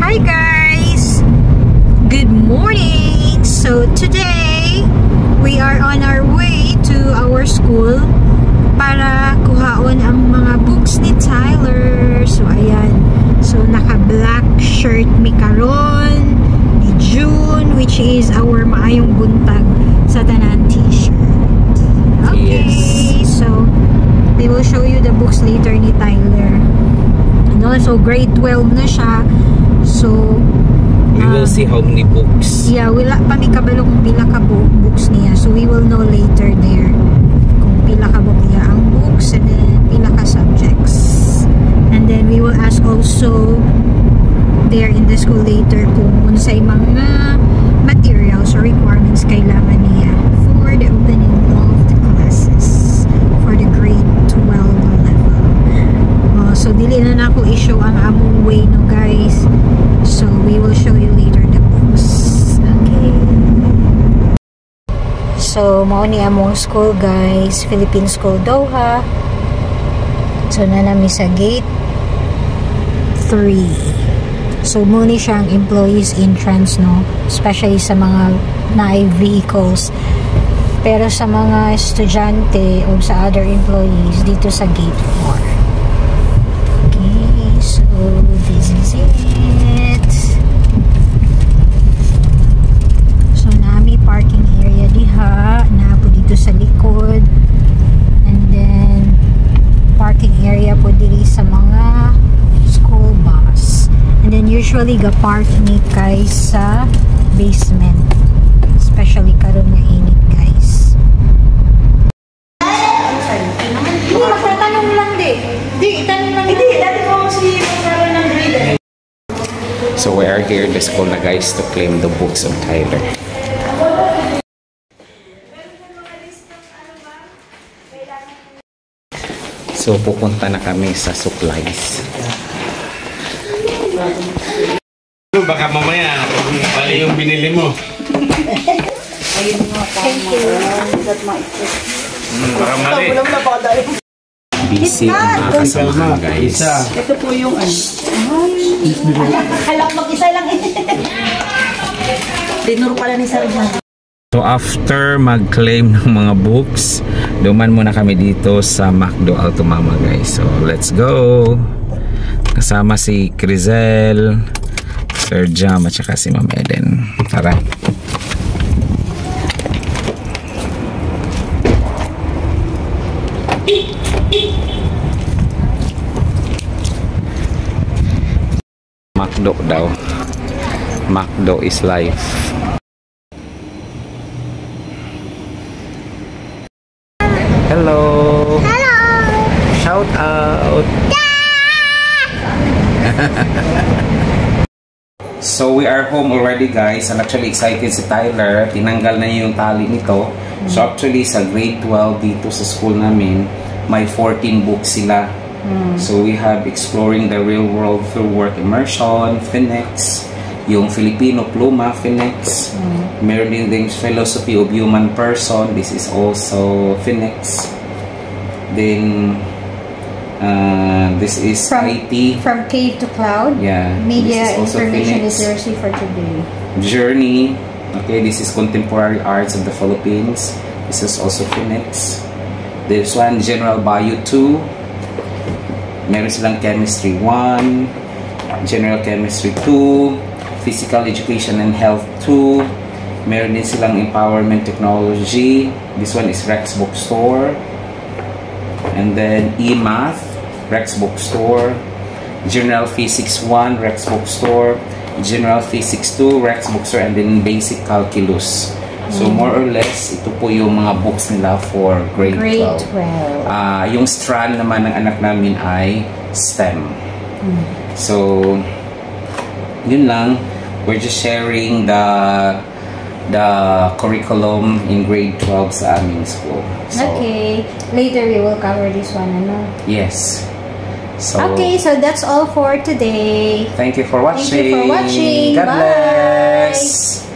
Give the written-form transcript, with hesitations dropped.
Hi guys! Good morning! So today, we are on our way to our school para kuhaon ang mga books ni Tyler. So ayan. So naka-black shirt mi karon ni June, which is our maayong buntag sa tanan t-shirt. Okay, yes. So we will show you the books later ni Tyler. No, so grade 12 na siya. So we will see how many books. Yeah, wala pa mi kabalo kung pila ka books niya. So we will know later there kung pila ka book niya ang books and then pila ka subjects. And then we will ask also there in the school later kung unsay mga materials or requirements kailangan niya for the opening of the classes for the grade 12 level. So dili na ako i-show ang among way no guys. So we will show you later the books. Okay. So mao ni among school guys, Philippine School Doha. So na nami sa gate 3. So mo ni siyang employees entrance no, especially sa mga naay vehicles. Pero sa mga estudyante o sa other employees dito sa gate 4. So this is it. So nami parking area diha na po dito sa likod, and then parking area po diri sa mga school bus, and then usually ga park ni kay sa basement, especially karon nga init guys. Hindi magtatanong lang itanong lang dati mo si magkaroon ng grade. So we are here in the school na guys to claim the books of Tyler. So pupunta na kami sa supplies. Baka mamaya bali yung binili mo. Ayun nga pa. Thank you. Baka mali. Busy ang mga kasama guys. Ito po yung Halak mag-isa lang dinuro pala ni Sarjan. So after mag-claim ng mga books, duman muna kami dito sa McDo Alto Mama guys. So let's go. Kasama si Crizel, Sir Jam at saka si Ma'am Eden. Tara. McDo daw. McDo is life. Hello. Hello. Shout out. So we are home already guys. I'm actually excited si Tyler. Tinanggal na yung tali nito. So actually sa grade 12 dito sa school namin, may 14 books sila. So we have Exploring the Real World Through Work Immersion, Phoenix, yung Filipino Pluma, Phoenix. Meron din Philosophy of Human Person, this is also Phoenix. Then this is IT. From Cave to Cloud. Yeah. Media Information Phoenix. Literacy for Today. Journey. Okay, this is Contemporary Arts of the Philippines. This is also Phoenix. This one, General Bio 2. Meron silang Chemistry 1, General Chemistry 2, Physical Education and Health 2. Meron din silang Empowerment Technology. This one is Rex Bookstore. And then E-Math, Rex Bookstore. General Physics 1, Rex Bookstore. General Physics 2, Rex Bookstore. And then Basic Calculus. So more or less, ito po yung mga books nila for grade 12. Yung strand naman ng anak namin ay STEM. So, yun lang. We're just sharing the curriculum in grade 12 sa aming school. So, okay. Later we will cover this one, ano? Yes. So, okay, so that's all for today. Thank you for watching. Thank you for watching. God Bye. bless.